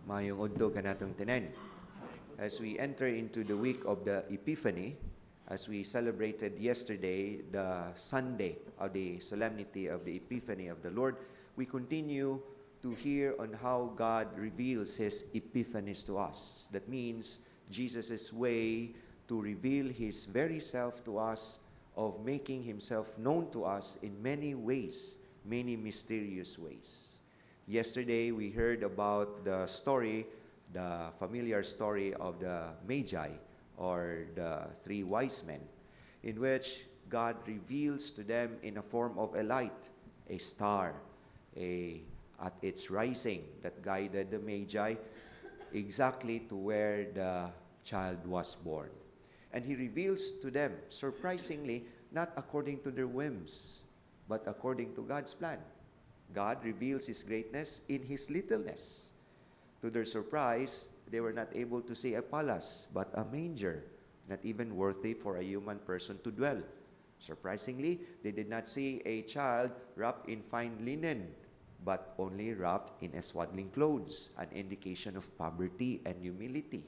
Mayong udto kanatong tanan. As we enter into the week of the Epiphany, as we celebrated yesterday the Sunday of the solemnity of the Epiphany of the Lord, we continue to hear on how God reveals His epiphanies to us. That means Jesus' way to reveal His very self to us, of making Himself known to us in many ways, many mysterious ways. Yesterday, we heard about the story, the familiar story of the Magi, or the three wise men, in which God reveals to them in a form of a light, a star, at its rising that guided the Magi exactly to where the child was born. And He reveals to them, surprisingly, not according to their whims, but according to God's plan. God reveals His greatness in His littleness. To their surprise, they were not able to see a palace, but a manger, not even worthy for a human person to dwell. Surprisingly, they did not see a child wrapped in fine linen, but only wrapped in swaddling clothes, an indication of poverty and humility.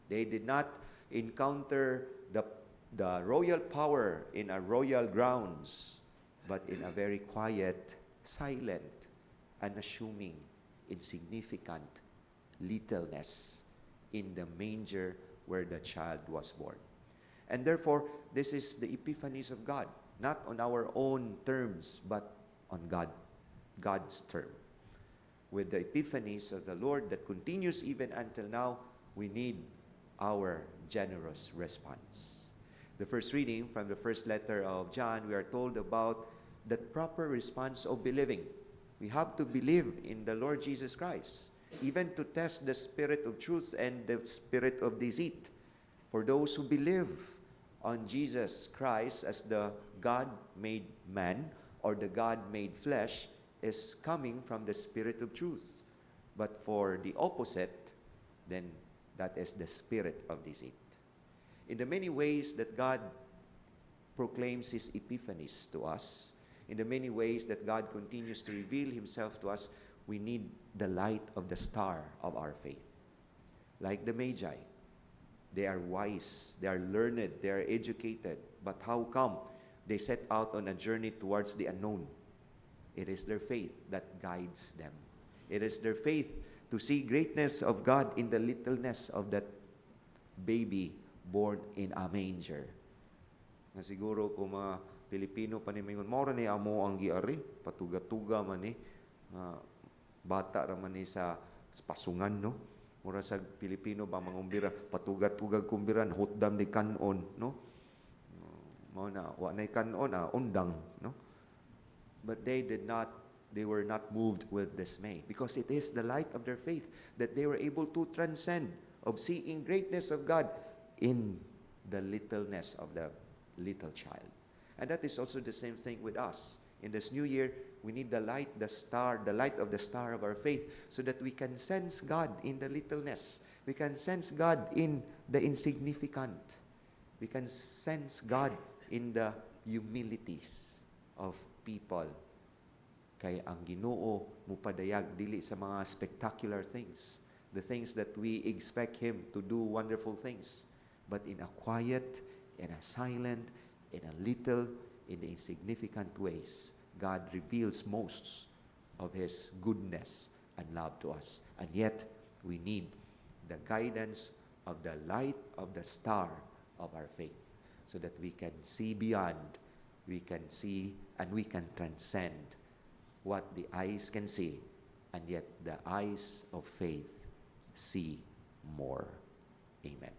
They did not encounter the royal power in a royal grounds, but in a very quiet, silent, unassuming, insignificant littleness in the manger where the child was born. And therefore, this is the epiphanies of God, not on our own terms, but on God's term. With the epiphanies of the Lord that continues even until now, we need our generous response. The first reading from the first letter of John, we are told about the proper response of believing. We have to believe in the Lord Jesus Christ, even to test the spirit of truth and the spirit of deceit. For those who believe on Jesus Christ as the God-made man or the God-made flesh is coming from the spirit of truth. But for the opposite, then that is the spirit of deceit. In the many ways that God proclaims His epiphanies to us, in the many ways that God continues to reveal Himself to us, we need the light of the star of our faith. Like the Magi, they are wise, they are learned, they are educated. But how come they set out on a journey towards the unknown? It is their faith that guides them. It is their faith to see greatness of God in the littleness of that baby born in a manger. Na siguro kung mga Pilipino pa ni mingon, maura ni amo ang giari, patuga-tuga man ni, bata raman ni sa pasungan, no? Mura sa Pilipino ba mangumbira, patuga-tugag kumbiran, hutdam ni kanon, no? Mao na, wa na kanon, undang, no? But they were not moved with dismay, because it is the light of their faith that they were able to transcend, of seeing greatness of God in the littleness of the little child. And that is also the same thing with us. In this new year, we need the light, the star, the light of the star of our faith, so that we can sense God in the littleness. We can sense God in the insignificant. We can sense God in the humilities of people. Kay ang Ginoo mupadayag dili sa mga spectacular things, the things that we expect Him to do wonderful things, but in a quiet, in a silent, in a little, in the insignificant ways, God reveals most of His goodness and love to us. And yet, we need the guidance of the light of the star of our faith, so that we can see beyond, we can see, and we can transcend what the eyes can see, and yet the eyes of faith see more. Amen.